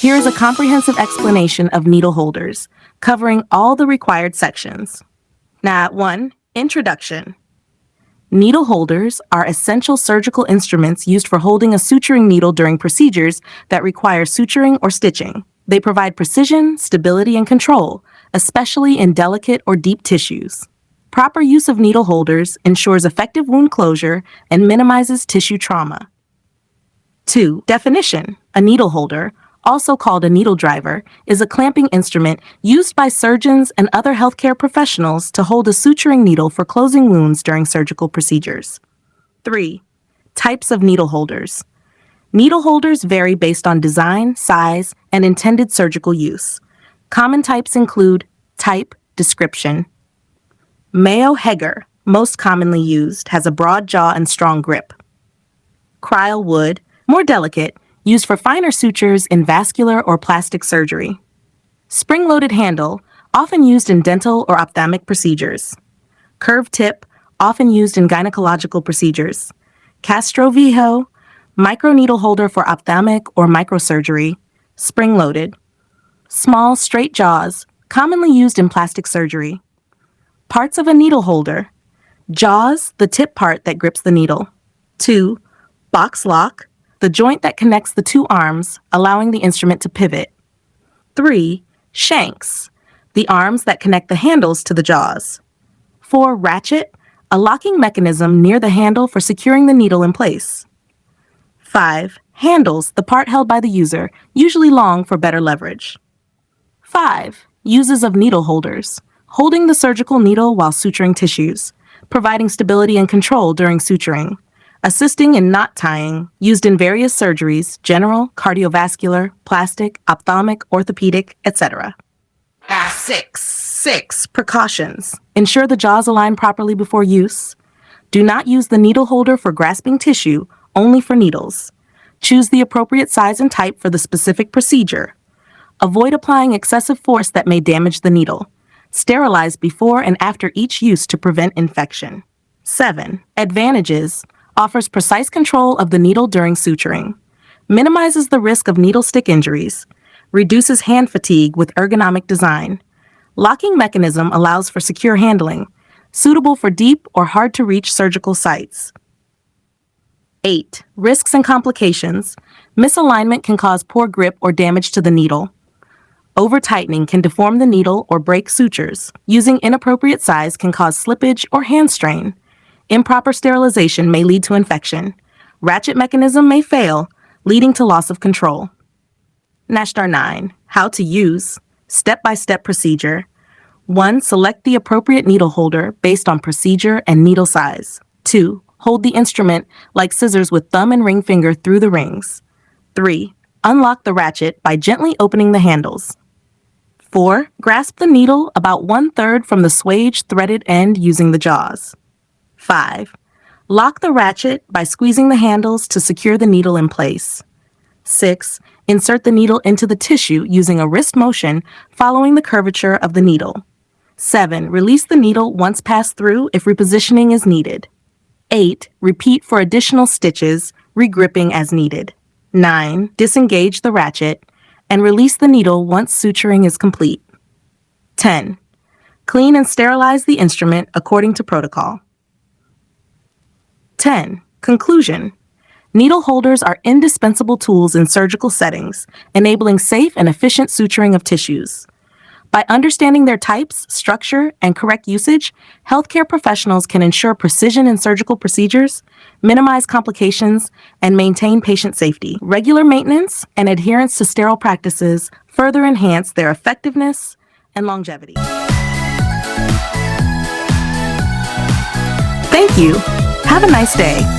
Here is a comprehensive explanation of needle holders, covering all the required sections. Now, 1. Introduction. Needle holders are essential surgical instruments used for holding a suturing needle during procedures that require suturing or stitching. They provide precision, stability, and control, especially in delicate or deep tissues. Proper use of needle holders ensures effective wound closure and minimizes tissue trauma. 2. Definition. A needle holder, also called a needle driver, is a clamping instrument used by surgeons and other healthcare professionals to hold a suturing needle for closing wounds during surgical procedures. 3. Types of needle holders. Needle holders vary based on design, size, and intended surgical use. Common types include type, description. Mayo Heger, most commonly used, has a broad jaw and strong grip. Cryle wood, more delicate, used for finer sutures in vascular or plastic surgery. Spring-loaded handle, often used in dental or ophthalmic procedures. Curved tip, often used in gynecological procedures. Castroviejo, microneedle holder for ophthalmic or microsurgery. Spring-loaded. Small, straight jaws, commonly used in plastic surgery. Parts of a needle holder. Jaws, the tip part that grips the needle. 2. Box lock, the joint that connects the two arms, allowing the instrument to pivot. 3. Shanks, the arms that connect the handles to the jaws. 4. Ratchet, a locking mechanism near the handle for securing the needle in place. 5. Handles, the part held by the user, usually long for better leverage. 5. Uses of needle holders. Holding the surgical needle while suturing tissues, providing stability and control during suturing, assisting in knot tying, used in various surgeries, general, cardiovascular, plastic, ophthalmic, orthopedic, etc. 6. Precautions. Ensure the jaws align properly before use. Do not use the needle holder for grasping tissue, only for needles. Choose the appropriate size and type for the specific procedure. Avoid applying excessive force that may damage the needle. Sterilize before and after each use to prevent infection. 7. Advantages. Offers precise control of the needle during suturing. Minimizes the risk of needle stick injuries. Reduces hand fatigue with ergonomic design. Locking mechanism allows for secure handling. Suitable for deep or hard-to-reach surgical sites. 8. Risks and complications. Misalignment can cause poor grip or damage to the needle. Over-tightening can deform the needle or break sutures. Using inappropriate size can cause slippage or hand strain. Improper sterilization may lead to infection. Ratchet mechanism may fail, leading to loss of control. NASHDAR 9. How to use. Step-by-step procedure. 1. Select the appropriate needle holder based on procedure and needle size. 2. Hold the instrument like scissors with thumb and ring finger through the rings. 3. Unlock the ratchet by gently opening the handles. 4. Grasp the needle about 1/3 from the swage threaded end using the jaws. 5. Lock the ratchet by squeezing the handles to secure the needle in place. 6. Insert the needle into the tissue using a wrist motion following the curvature of the needle. 7. Release the needle once passed through if repositioning is needed. 8. Repeat for additional stitches, regripping as needed. 9. Disengage the ratchet and release the needle once suturing is complete. 10. Clean and sterilize the instrument according to protocol. 10. Conclusion. Needle holders are indispensable tools in surgical settings, enabling safe and efficient suturing of tissues. By understanding their types, structure, and correct usage, healthcare professionals can ensure precision in surgical procedures, minimize complications, and maintain patient safety. Regular maintenance and adherence to sterile practices further enhance their effectiveness and longevity. Thank you. Have a nice day.